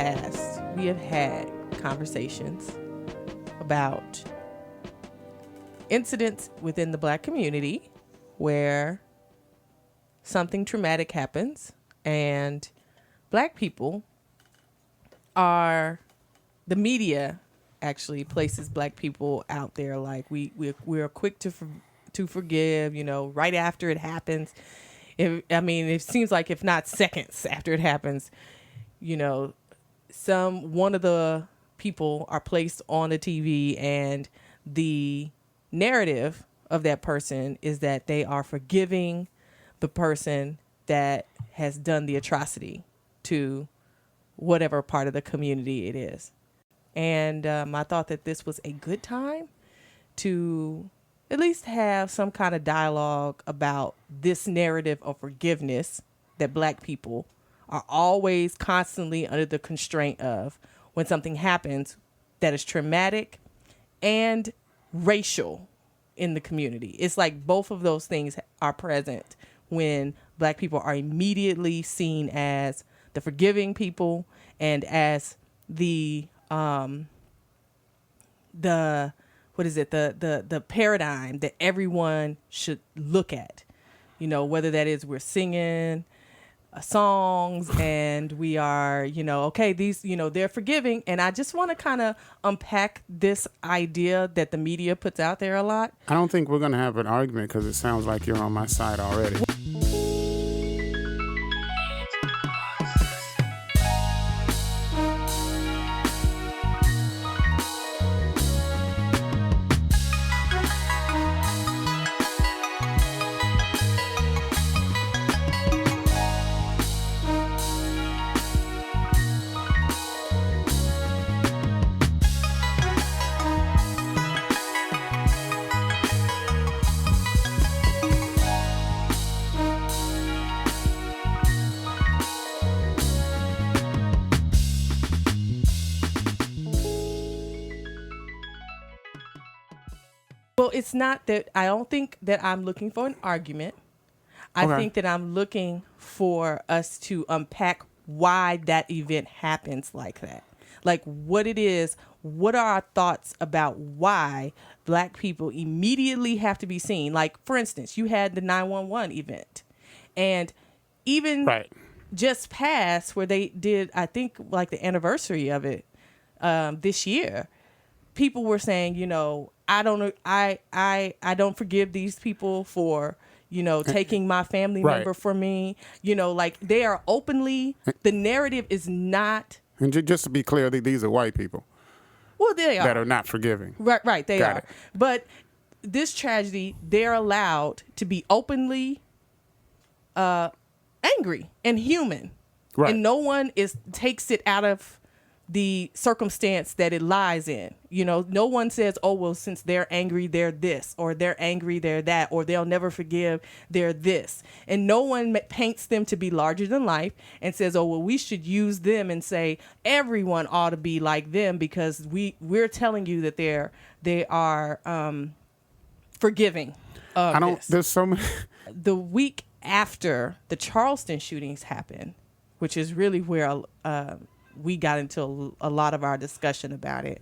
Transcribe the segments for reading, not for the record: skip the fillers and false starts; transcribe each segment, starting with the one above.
past, we have had conversations about incidents within the Black community where something traumatic happens and Black people the media actually places Black people out there like we're quick to forgive, right after it happens. It seems like if not seconds after it happens, one of the people are placed on the TV and the narrative of that person is that they are forgiving the person that has done the atrocity to whatever part of the community it is. And I thought that this was a good time to at least have some kind of dialogue about this narrative of forgiveness that Black people are always constantly under the constraint of when something happens that is traumatic and racial in the community. It's like both of those things are present when Black people are immediately seen as the forgiving people and as the paradigm that everyone should look at, whether that is we're singing songs and we are, okay, these, they're forgiving. And I just want to kind of unpack this idea that the media puts out there a lot. I don't think we're going to have an argument because it sounds like you're on my side already. Well, it's not that I don't think that I'm looking for an argument. I think that I'm looking for us to unpack why that event happens like that. Like what it is, what are our thoughts about why Black people immediately have to be seen? Like, for instance, you had the 911 event. And even just past where they did, I think, like the anniversary of it this year, people were saying, I don't forgive these people for, taking my family member from me. Like they are openly, the narrative is not. And just to be clear, these are white people. Well, they are. That are not forgiving. Right, they Got are. it. But this tragedy, they're allowed to be openly angry and human. Right. And no one takes it out of the circumstance that it lies in. No one says, oh, well, since they're angry, they're this, or they're angry, they're that, or they'll never forgive, they're this. And no one paints them to be larger than life and says, oh, well, we should use them and say everyone ought to be like them because we're telling you that they are forgiving of this. There's so many. The week after the Charleston shootings happened, which is really where we got into a lot of our discussion about it.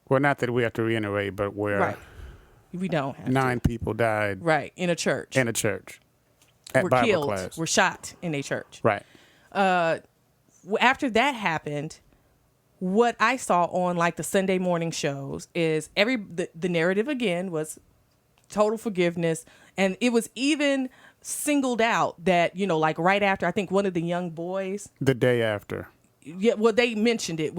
Well, not that we have to reiterate, but where we don't have 9 people died. Right, in a church. In a church. At were Bible killed, class. were shot in a church. Right. After that happened, what I saw on like the Sunday morning shows is the narrative again was total forgiveness. And it was even singled out that, like right after, I think one of the young boys. The day after. Yeah, well, they mentioned it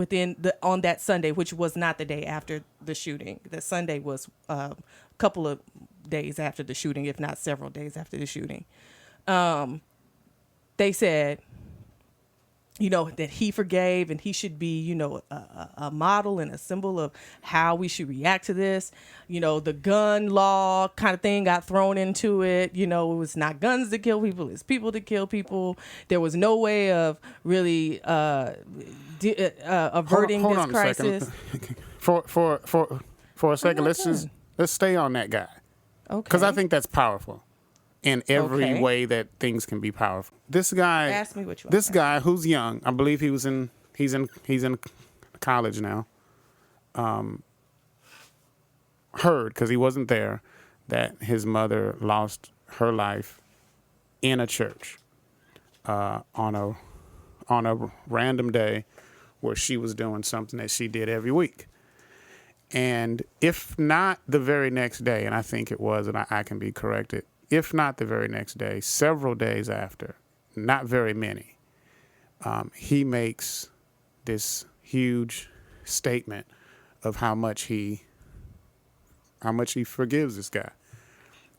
on that Sunday, which was not the day after the shooting. The Sunday was a couple of days after the shooting, if not several days after the shooting. They said, that he forgave and he should be, a model and a symbol of how we should react to this. The gun law kind of thing got thrown into it. It was not guns to kill people, it's people to kill people. There was no way of really averting this crisis. For a second, let's stay on that guy. Okay. Because I think that's powerful. In every way that things can be powerful. This guy, ask me what you want. This guy who's young, I believe he was in he's in college now. Heard, because he wasn't there, that his mother lost her life in a church on a random day where she was doing something that she did every week. And if not the very next day, and I think it was, and I can be corrected, if not the very next day, several days after, not very many, he makes this huge statement of how much he forgives this guy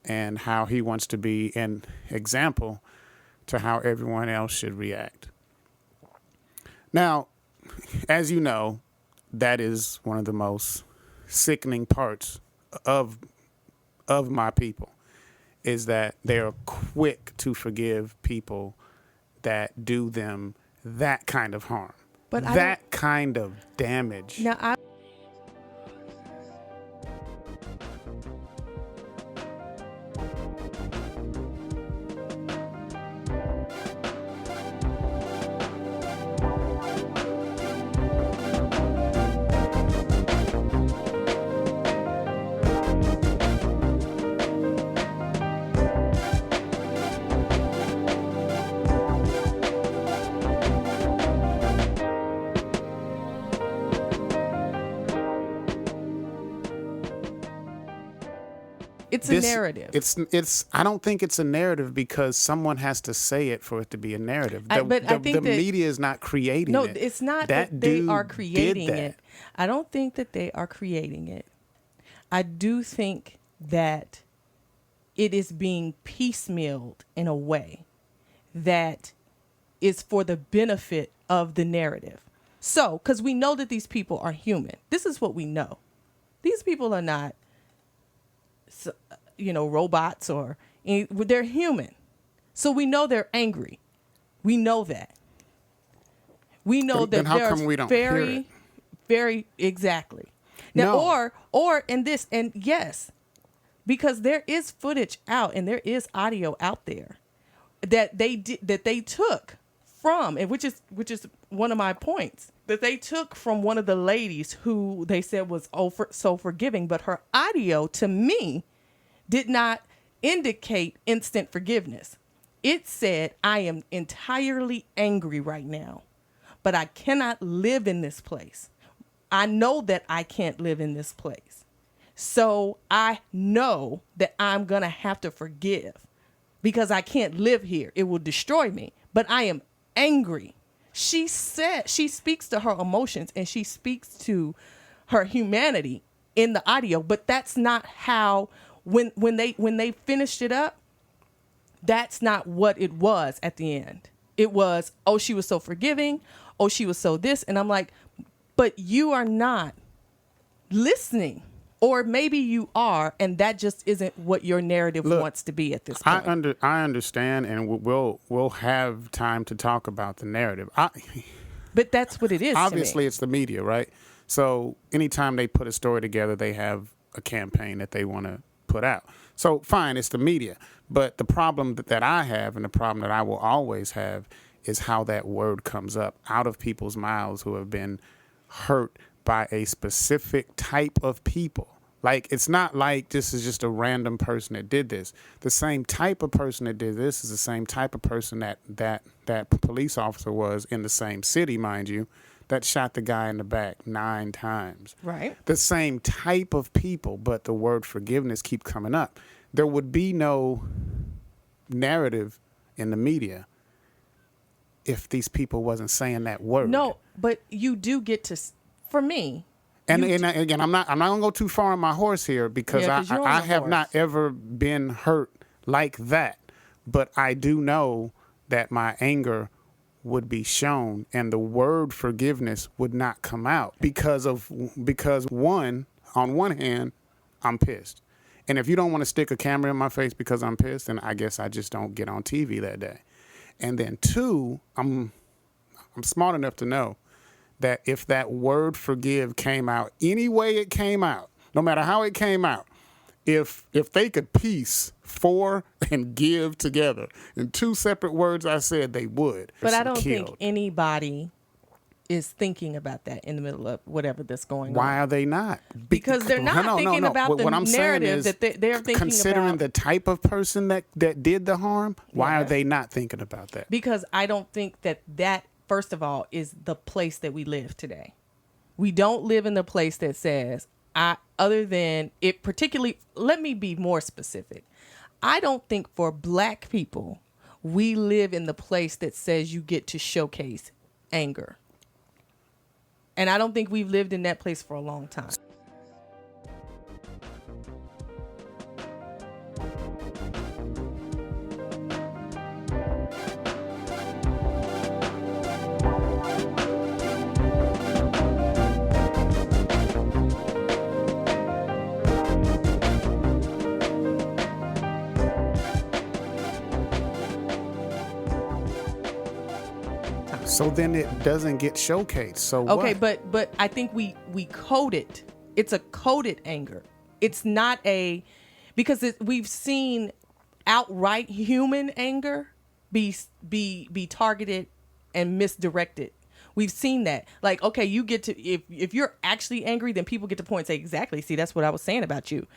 and how he wants to be an example to how everyone else should react. Now, as you know, that is one of the most sickening parts of my people, is that they are quick to forgive people that do them that kind of harm, But that kind of damage. Now, it's a narrative. It's. I don't think it's a narrative because someone has to say it for it to be a narrative. But I think the that media is not creating it. No, it's not that they dude are did creating that. it. I don't think that they are creating it. I do think that it is being piecemealed in a way that is for the benefit of the narrative. So, because we know that these people are human. This is what we know. These people are not, robots they're human. So we know they're angry. We know that. We know Then that how there's come we don't hear very, it? very exactly. Now, No. or in this, and yes, because there is footage out and there is audio out there that they took from, and which is one of my points, that they took from one of the ladies who they said was so forgiving, but her audio to me did not indicate instant forgiveness. It said, I am entirely angry right now, but I cannot live in this place. I know that I can't live in this place. So I know that I'm going to have to forgive because I can't live here. It will destroy me, but I am angry. She said, she speaks to her emotions and she speaks to her humanity in the audio, but that's not how, when they finished it up, that's not what it was at the end. It was, oh, she was so forgiving. Oh, she was so this. And I'm like, but you are not listening. Or maybe you are, and that just isn't what your narrative wants to be at this point. I understand, and we'll have time to talk about the narrative. But that's what it is. Obviously, to me. it's the media, right? So anytime they put a story together, they have a campaign that they want to put out. So fine, it's the media. But the problem that I have, and the problem that I will always have, is how that word comes up out of people's mouths who have been hurt by a specific type of people. Like, it's not like this is just a random person that did this. The same type of person that did this is the same type of person that police officer was in the same city, mind you, that shot the guy in the back 9 times. Right. The same type of people, but the word forgiveness keep coming up. There would be no narrative in the media if these people wasn't saying that word. No, but you do get to, for me. And again, I'm not gonna go too far on my horse here because I have not ever been hurt like that. But I do know that my anger would be shown and the word forgiveness would not come out because on one hand, I'm pissed. And if you don't want to stick a camera in my face because I'm pissed, then I guess I just don't get on TV that day. And then 2, I'm smart enough to know that if that word forgive came out any way it came out, no matter how it came out, if they could piece for and give together in 2 separate words, I said they would. But I don't think anybody is thinking about that in the middle of whatever that's going on. Why are they not? Because they're not thinking about the narrative that they're thinking considering about. the type of person that did the harm, why are they not thinking about that? Because I don't think that, first of all, is the place that we live today. We don't live in the place that says, other than it particularly, let me be more specific. I don't think for Black people, we live in the place that says you get to showcase anger. And I don't think we've lived in that place for a long time. So then it doesn't get showcased. So okay, what? but I think we code it. It's a coded anger. It's not because we've seen outright human anger be targeted and misdirected. We've seen that. Like, okay, you get to if you're actually angry, then people get to point and say, exactly. See, that's what I was saying about you.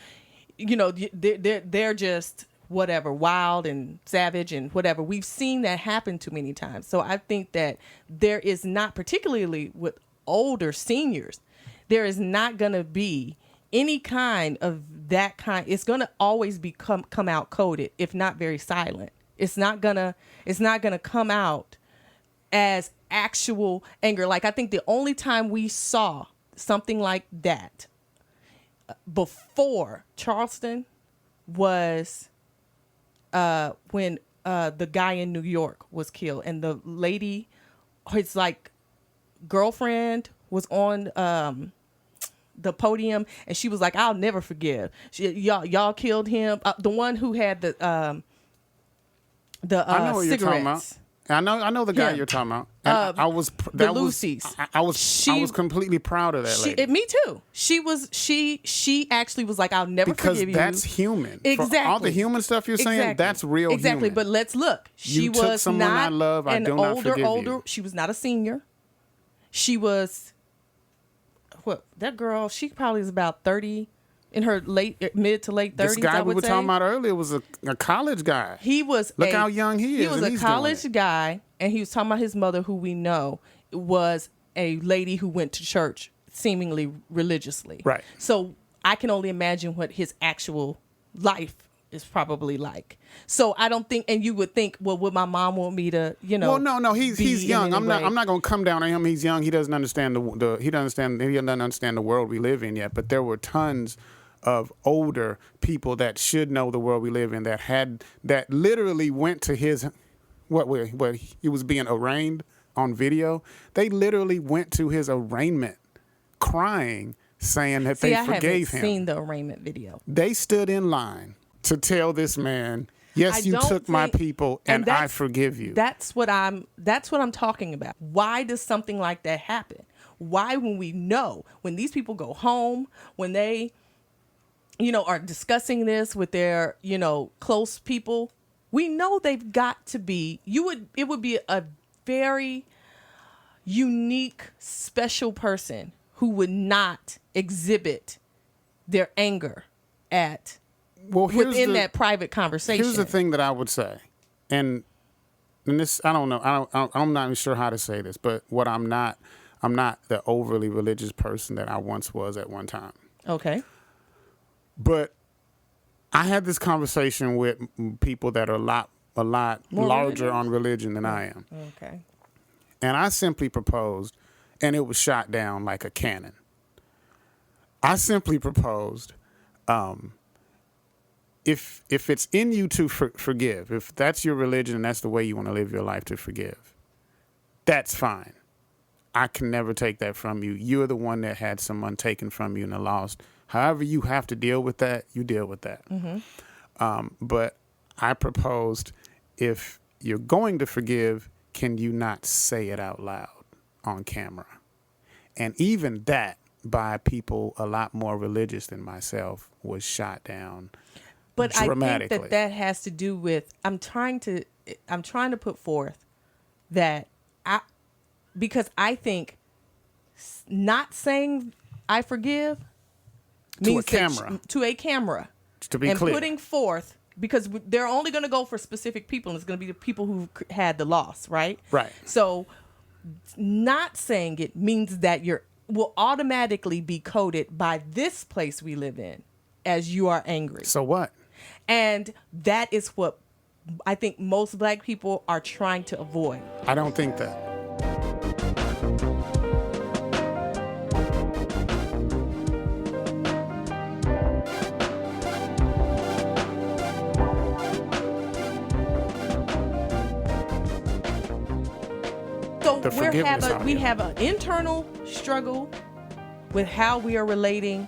You know, they're just whatever, wild and savage and whatever. We've seen that happen too many times. So I think that there is not, particularly with older seniors, there is not going to be any kind of that kind. It's going to always come out coded, if not very silent. It's not gonna come out as actual anger. Like, I think the only time we saw something like that before Charleston was when the guy in New York was killed, and the lady, his like girlfriend, was on the podium, and she was like, "I'll never forgive. Y'all killed him." The one who had the I know what cigarettes. You're talking about. I know the guy you're talking about. And I was completely proud of that lady. Me too. She actually was like, I'll never forgive you. Because that's human. Exactly. For all the human stuff you're saying, that's real exactly. human. But let's look. She you took was someone not I love, I do not forgive you. She was not a senior. She was, that girl, she probably is about 30, in her mid to late 30s. This guy we were talking about earlier was a college guy. He was. Look how young he is. He was a college guy, and he was talking about his mother, who we know was a lady who went to church seemingly religiously. Right. So I can only imagine what his actual life is probably like. So I don't think, and you would think, well, would my mom want me to, Well, no, he's young. I'm not going to come down on him. He's young. He doesn't understand he doesn't understand the world we live in yet. But there were tons of older people that should know the world we live in that literally went to his what he was being arraigned on video. They literally went to his arraignment crying, saying that they forgave him. I haven't seen the arraignment video. They stood in line to tell this man, yes, you took my people and I forgive you. That's what I'm talking about. Why does something like that happen? Why, when we know, when these people go home, when they are discussing this with their, close people, we know they've got to be, it would be a very unique, special person who would not exhibit their anger within that private conversation. Here's the thing that I would say, and this, I don't know, I'm not even sure how to say this, but I'm not the overly religious person that I once was at one time. Okay. But I had this conversation with people that are a lot larger on religion than I am. Okay. And I simply proposed, and it was shot down like a cannon. I simply proposed, if it's in you to forgive, if that's your religion and that's the way you want to live your life, to forgive, that's fine. I can never take that from you. You're the one that had someone taken from you and lost. However you have to deal with that, you deal with that. Mm-hmm. But I proposed, if you're going to forgive, can you not say it out loud on camera? And even that, by people a lot more religious than myself, was shot down. But I think that has to do with, I'm trying to put forth that because I think not saying I forgive means to a camera. To be clear. Putting forth, because they're only going to go for specific people, and it's going to be the people who had the loss, right? Right. So not saying it means that will automatically be coded by this place we live in as you are angry. So what? And that is what I think most Black people are trying to avoid. I don't think that. So we have an internal struggle with how we are relating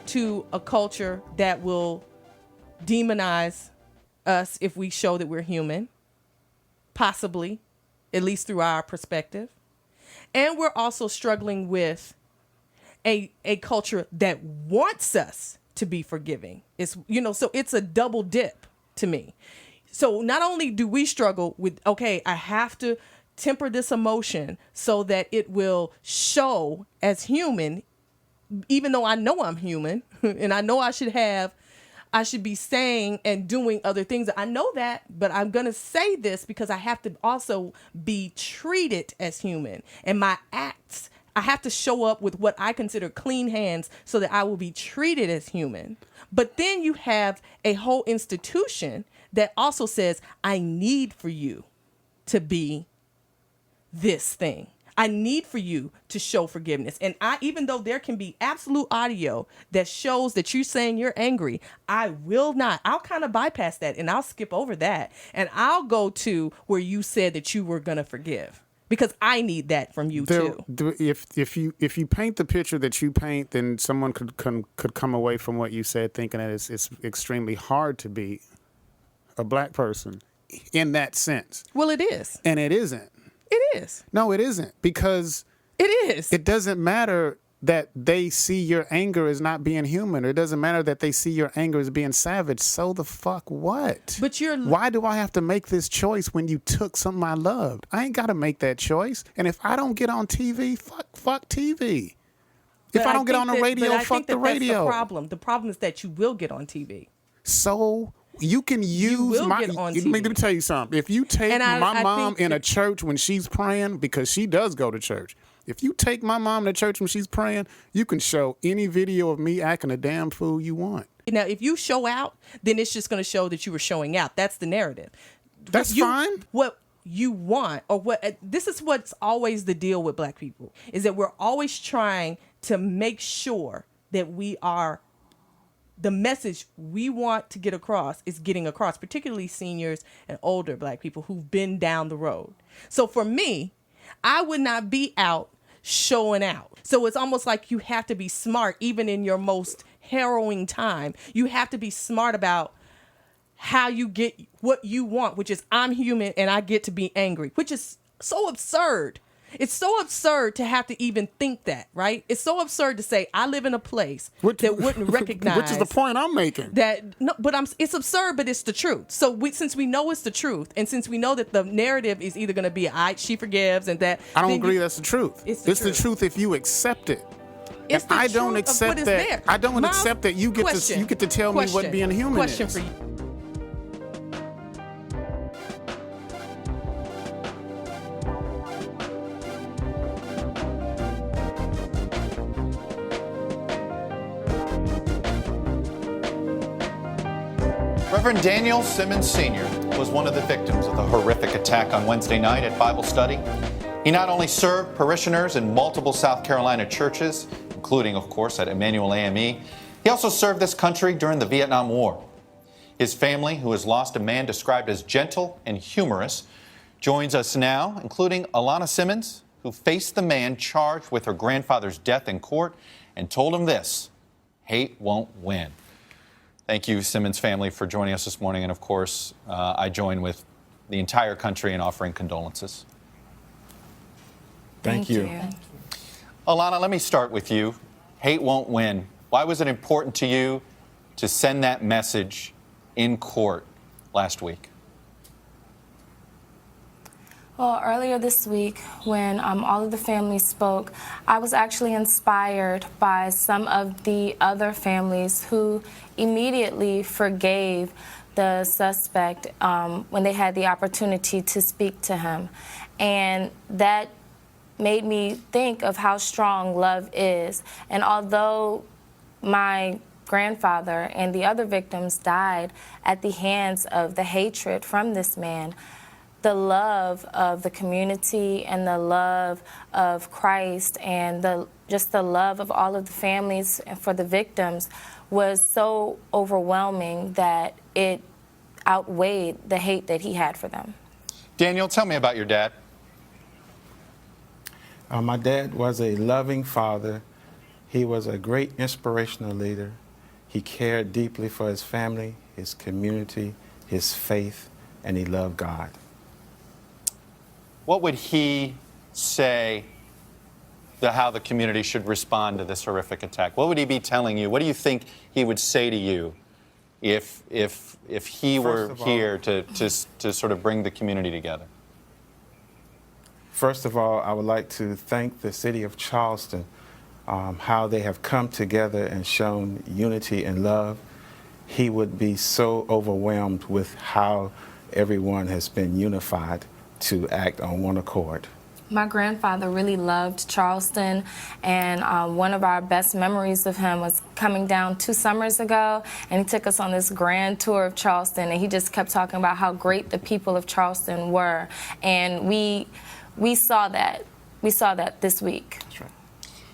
to a culture that will demonize us if we show that we're human, possibly, at least through our perspective. And we're also struggling with a culture that wants us to be forgiving. So it's a double dip to me. So not only do we struggle with, okay, I have to temper this emotion so that it will show as human, even though I know I'm human and I know I should be saying and doing other things. I know that, but I'm going to say this because I have to also be treated as human. And my acts, I have to show up with what I consider clean hands so that I will be treated as human. But then you have a whole institution that also says, I need for you to be this thing. I need for you to show forgiveness. And even though there can be absolute audio that shows that you're saying you're angry, I will not. I'll kind of bypass that and I'll skip over that. And I'll go to where you said that you were going to forgive, because I need that from you too. If you paint the picture that you paint, then someone could come away from what you said thinking that it's extremely hard to be a Black person in that sense. Well, it is. And it isn't. It is. No, it isn't, because it is. It doesn't matter that they see your anger as not being human, or it doesn't matter that they see your anger as being savage. So the fuck what? Why do I have to make this choice when you took something I loved? I ain't got to make that choice. And if I don't get on TV, fuck TV. If I don't get on the radio, fuck the radio. The problem is that you will get on TV. So you can use my. Let me tell you something. If you take my mom in a church when she's praying, because she does go to church. If you take my mom to church when she's praying, you can show any video of me acting a damn fool you want. Now, if you show out, then it's just going to show that you were showing out. That's the narrative. That's fine. What you want, or what this is what's always the deal with Black people, is that we're always trying to make sure that the message we want to get across is getting across, particularly seniors and older Black people who've been down the road. So for me, I would not be out showing out. So it's almost like you have to be smart, even in your most harrowing time. You have to be smart about how you get what you want, which is I'm human and I get to be angry, which is so absurd. It's so absurd to have to even think that, right? It's so absurd to say I live in a place that wouldn't recognize. Which is the point I'm making. It's absurd, but it's the truth. So since we know it's the truth, and since we know that the narrative is either going to be she forgives and that. I don't agree that's the truth. It's the truth if you accept it. It's the I don't accept that. I don't accept that you get to tell me what being human is. Question for you. Reverend Daniel Simmons Sr. was one of the victims of the horrific attack on Wednesday night at Bible study. He not only served parishioners in multiple South Carolina churches, including, of course, at Emmanuel AME, he also served this country during the Vietnam War. His family, who has lost a man described as gentle and humorous, joins us now, including Alana Simmons, who faced the man charged with her grandfather's death in court and told him this: hate won't win. Thank you, Simmons family, for joining us this morning. And of course, I join with the entire country in offering condolences. Thank you. Alana, let me start with you. Hate won't win. Why was it important to you to send that message in court last week? Well, earlier this week, when all of the families spoke, I was actually inspired by some of the other families who immediately forgave the suspect when they had the opportunity to speak to him. And that made me think of how strong love is. And although my grandfather and the other victims died at the hands of the hatred from this man, the love of the community and the love of Christ and just the love of all of the families and for the victims was so overwhelming that it outweighed the hate that he had for them. Daniel, tell me about your dad. My dad was a loving father. He was a great inspirational leader. He cared deeply for his family, his community, his faith, and he loved God. What would he say how the community should respond to this horrific attack? What would he be telling you? What do you think he would say to you if he were here to sort of bring the community together? First of all, I would like to thank the city of Charleston, how they have come together and shown unity and love. He would be so overwhelmed with how everyone has been unified to act on one accord. My grandfather really loved Charleston, and one of our best memories of him was coming down 2 summers ago, and he took us on this grand tour of Charleston, and he just kept talking about how great the people of Charleston were, and we saw that. We saw that this week. That's right.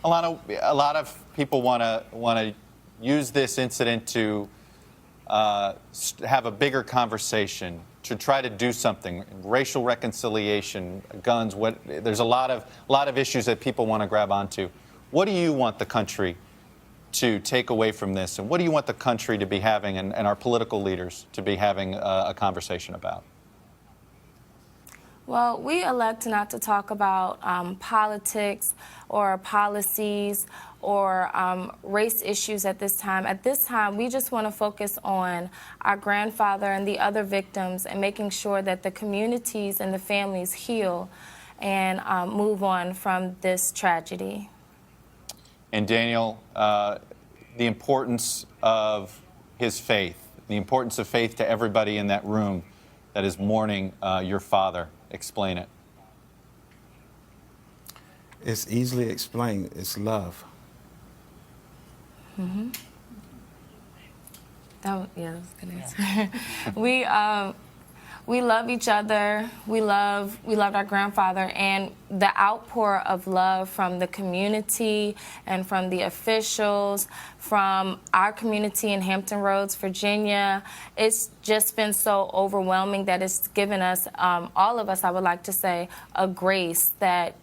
A lot of people want to use this incident to have a bigger conversation, to try to do something. Racial reconciliation, guns. There's a lot of issues that people want to grab onto. What do you want the country to take away from this, and what do you want the country to be having, and our political leaders to be having a conversation about? Well, we elect not to talk about politics or policies or race issues at this time. At this time, we just want to focus on our grandfather and the other victims and making sure that the communities and the families heal and move on from this tragedy. And Daniel, the importance of his faith, the importance of faith to everybody in that room that is mourning your father. Explain it. It's easily explained. It's love. Mm-hmm. That was a good answer. We love each other. We loved our grandfather, and the outpour of love from the community and from the officials, from our community in Hampton Roads, Virginia, it's just been so overwhelming that it's given us, all of us, I would like to say, a grace that,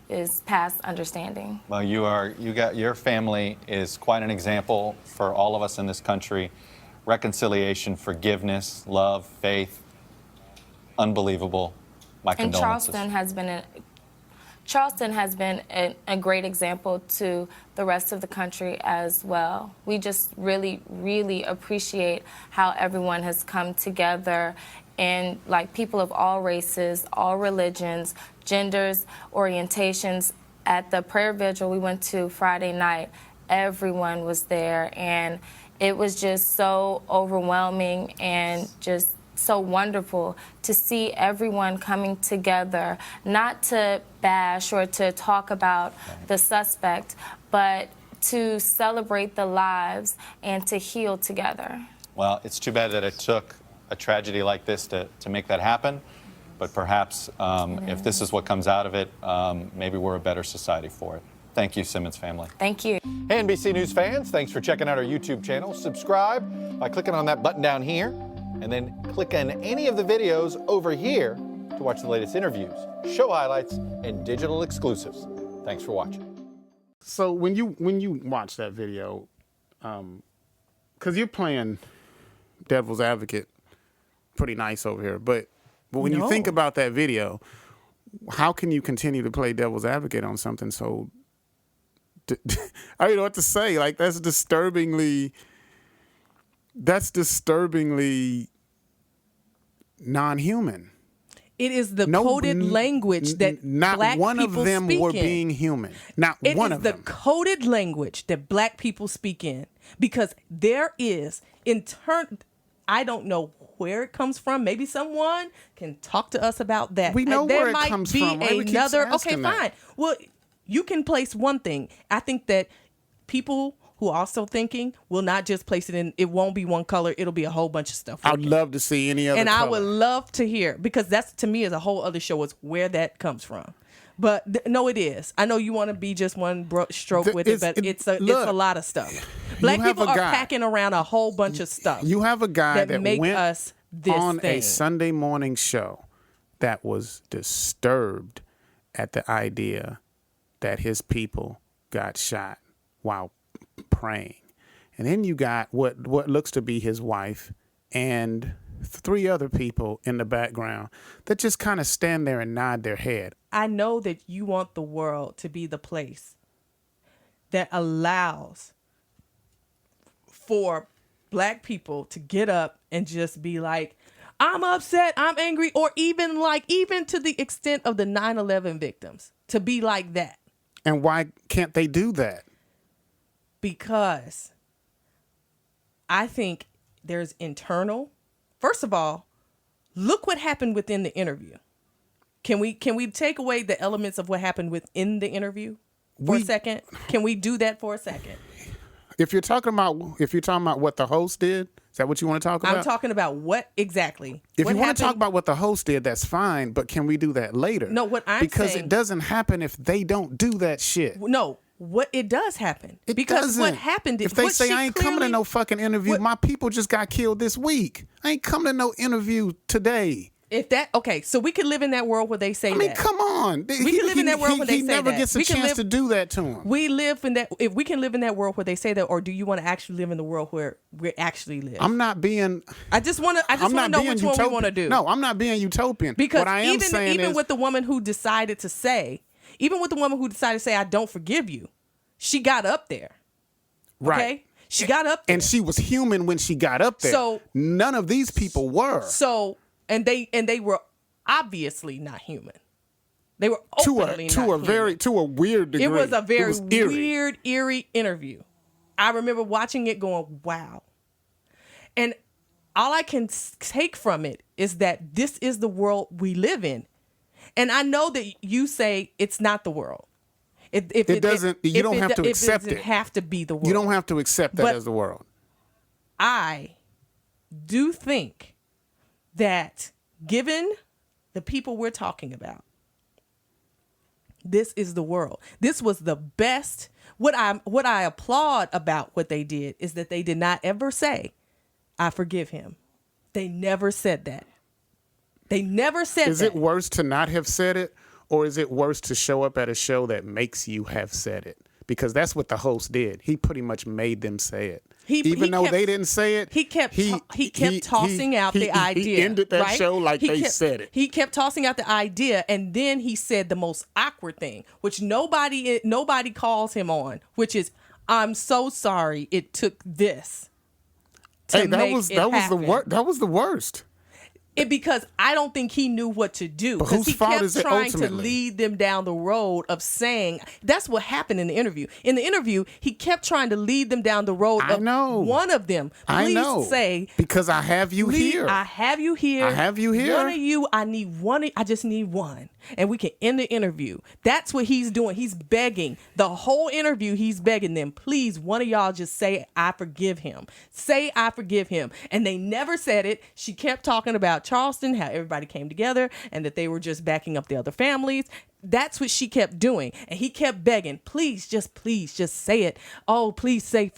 is past understanding. Well, your family is quite an example for all of us in this country. Reconciliation, forgiveness, love, faith, unbelievable. My condolences. And Charleston has been a great example to the rest of the country as well. We just really, really appreciate how everyone has come together, and like people of all races, all religions, genders, orientations. At the prayer vigil we went to Friday night, everyone was there, and it was just so overwhelming and just so wonderful to see everyone coming together, not to bash or to talk about the suspect, but to celebrate the lives and to heal together. Well, it's too bad that it took a tragedy like this to make that happen, but perhaps if this is what comes out of it, maybe we're a better society for it. Thank you, Simmons family. Thank you. Hey, NBC News fans, thanks for checking out our YouTube channel. Subscribe by clicking on that button down here, and then click on any of the videos over here to watch the latest interviews, show highlights, and digital exclusives. Thanks for watching. So when you watch that video, because you're playing devil's advocate pretty nice over here, but when you think about that video, how can you continue to play devil's advocate on something so... I don't know what to say. Like, that's disturbingly non-human. It is the coded language that not black one people of them speak were in. being human. Not one of them. It is the coded language that black people speak in, because there is I don't know where it comes from. Maybe someone can talk to us about that. We know there where it might comes be from. Why we keep another. Okay, asking that? fine. Well, you can place one thing. I think that people who are also thinking will not just place it in. It won't be one color. It'll be a whole bunch of stuff. I'd love to see any other and color. I would love to hear, because that's, to me, is a whole other show, is where that comes from. But no, it is. I know you want to be just one stroke with it, but it's a lot of stuff. Black people are packing around a whole bunch of stuff. You have a guy that make went us this on thing. a Sunday morning show that was disturbed at the idea that his people got shot while praying. And then you got what looks to be his wife and 3 other people in the background that just kind of stand there and nod their head. I know that you want the world to be the place that allows for black people to get up and just be like, I'm upset, I'm angry, or even to the extent of the 9/11 victims, to be like that. And why can't they do that? Because I think there's internal. First of all, look what happened within the interview. Can we take away the elements of what happened within the interview for a second? Can we do that for a second? If you're talking about what the host did, is that what you want to talk about? I'm talking about what exactly. If you want to talk about what the host did, that's fine, but can we do that later? No, what I'm because saying, it doesn't happen if they don't do that shit. No, what it does happen. It because doesn't. What happened is, if they say I ain't coming to no fucking interview, my people just got killed this week. I ain't coming to no interview today. If that, okay, so we could live in that world where they say that. I mean, come on. We can live in that world where they say that. He never gets a chance to do that to him. We live in that, if we can live in that world where they say that, or do you want to actually live in the world where we actually live? I'm not being... I just want to know which one we want to do. No, I'm not being utopian. Because what I am saying even is, with the woman who decided to say, I don't forgive you, she got up there. Right. Okay? She got up there. And she was human when she got up there. So none of these people were. So, and they were obviously not human. They were openly not human. To a weird degree. It was a very weird, eerie interview. I remember watching it going, wow. And all I can take from it is that this is the world we live in. And I know that you say it's not the world. You don't have to accept it. It doesn't have to be the world. You don't have to accept that as the world. I do think that given the people we're talking about, this is the world. This was the best. What I applaud about what they did is that they did not ever say, I forgive him. They never said that. They never said that. Is it worse to not have said it, or is it worse to show up at a show that makes you have said it? Because that's what the host did. He pretty much made them say it. Even though they didn't say it, he kept tossing out the idea. He ended that right? show like they said it. He kept tossing out the idea, and then he said the most awkward thing, which nobody calls him on, which is, "I'm so sorry it took this to make it happen." That was the worst. Because I don't think he knew what to do. But whose fault is it ultimately? He kept trying to lead them down the road of saying, that's what happened in the interview. In the interview, he kept trying to lead them down the road of one of them. Please say. Because I have you here. I have you here. I have you here. One of you, I need one. I just need one. And we can end the interview. That's what he's doing. He's begging. The whole interview, he's begging them, please, one of y'all just say, I forgive him. Say, I forgive him. And they never said it. She kept talking about Charleston, how everybody came together and that they were just backing up the other families. That's what she kept doing. And he kept begging, please just say it. Oh, please say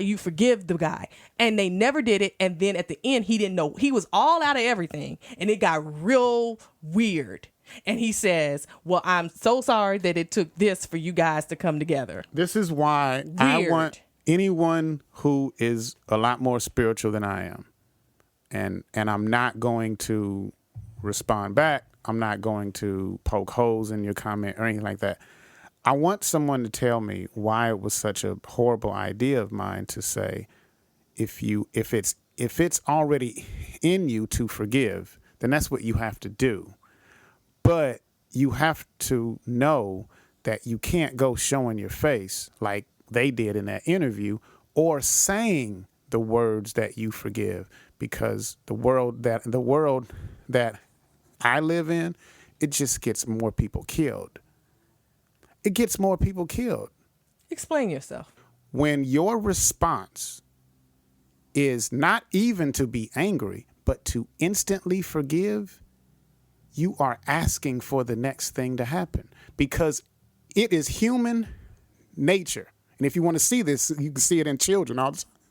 you forgive the guy. And they never did it. And then at the end, he didn't know. He was all out of everything. And it got real weird. And he says, well, I'm so sorry that it took this for you guys to come together. This is why I want anyone who is a lot more spiritual than I am. And I'm not going to respond back. I'm not going to poke holes in your comment or anything like that. I want someone to tell me why it was such a horrible idea of mine to say, if it's already in you to forgive, then that's what you have to do. But you have to know that you can't go showing your face like they did in that interview or saying the words that you forgive, because the world that I live in, it just gets more people killed. It gets more people killed. Explain yourself. When your response is not even to be angry, but to instantly forgive, you are asking for the next thing to happen, because it is human nature. And if you want to see this, you can see it in children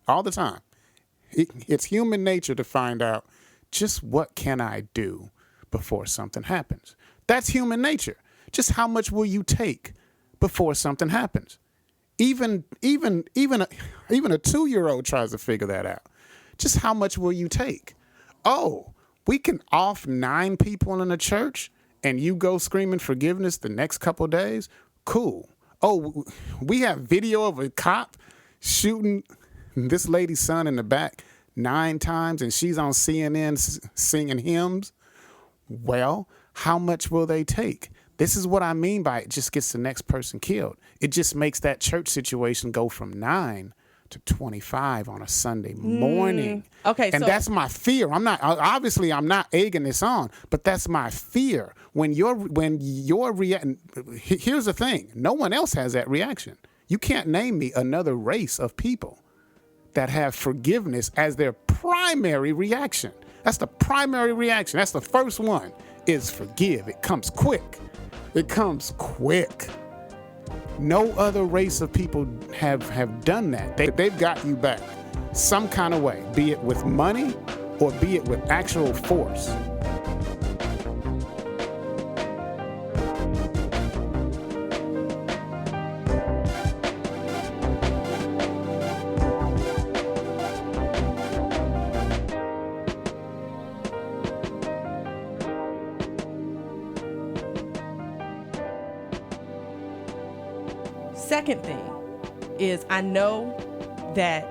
all the time. It's human nature to find out, just what can I do before something happens? That's human nature. Just how much will you take before something happens? Even a 2-year-old tries to figure that out. Just how much will you take? Oh, we can off 9 people in a church and you go screaming forgiveness the next couple of days? Cool. Oh, we have video of a cop shooting this lady's son in the back 9 times and she's on CNN singing hymns. Well, how much will they take? This is what I mean by it just gets the next person killed. It just makes that church situation go from 9 to 25 on a Sunday morning. Okay, and that's my fear. I'm not egging this on, but that's my fear. When you're reacting, here's the thing: no one else has that reaction. You can't name me another race of people that have forgiveness as their primary reaction. That's the primary reaction. That's the first one, is forgive. It comes quick. No other race of people have done that. They've got you back some kind of way, be it with money or be it with actual force. Second thing is, I know that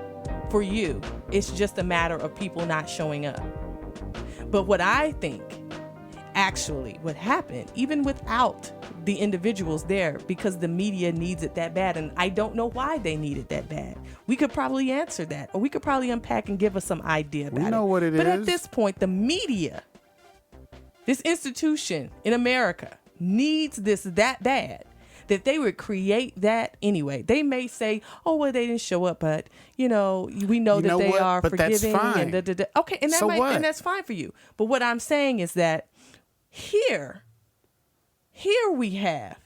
for you, it's just a matter of people not showing up. But what I think actually what happened, even without the individuals there, because the media needs it that bad, and I don't know why they need it that bad. We could probably answer that, or we could probably unpack and give us some idea about it. We know what it is. But at this point, the media, this institution in America, needs this that bad, that they would create that anyway. They may say, oh, well, they didn't show up, but, we know that they are but forgiving. That's fine. And okay, and and that's fine for you. But what I'm saying is that here we have,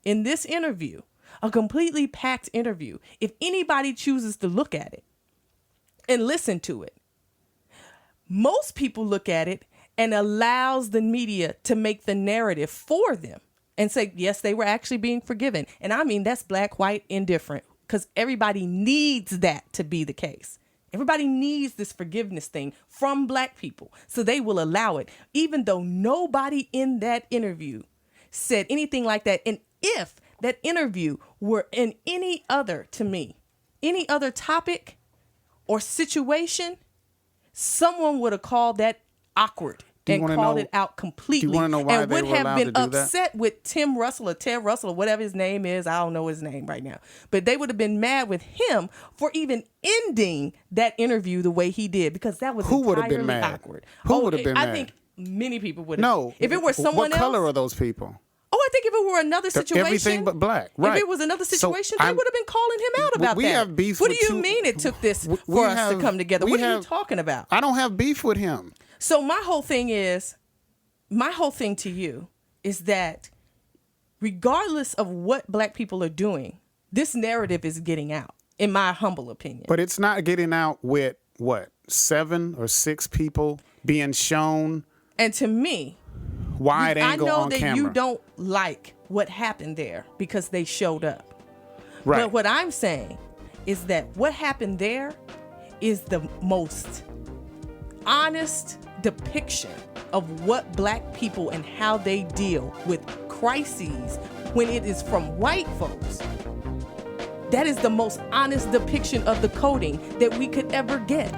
in this interview, a completely packed interview. If anybody chooses to look at it and listen to it, most people look at it and allows the media to make the narrative for them and say, yes, they were actually being forgiven. And I mean, that's black, white, indifferent, because everybody needs that to be the case. Everybody needs this forgiveness thing from black people, so they will allow it, even though nobody in that interview said anything like that. And if that interview were in any other topic or situation, someone would have called that awkward and called it out completely. Do you want to know why and they would were have allowed been to do that? upset with Tim Russell or Ted Russell or whatever his name is. I don't know his name right now. But they would have been mad with him for even ending that interview the way he did, because that was entirely awkward. Who would have been mad? I think many people would have. No. If it were someone else. What color are those people? Oh, I think if it were another situation. Everything but black. Right. If it was another situation, they would have been calling him out about that. Have beef what do you mean it took this for us to come together? What are you talking about? I don't have beef with him. So my whole thing to you is that regardless of what black people are doing, this narrative is getting out, in my humble opinion. But it's not getting out with, 7 or 6 people being shown. And to me, wide angle on camera. I know that you don't like what happened there because they showed up. Right. But what I'm saying is that what happened there is the most honest depiction of what black people and how they deal with crises when it is from white folks. That is the most honest depiction of the coding that we could ever get.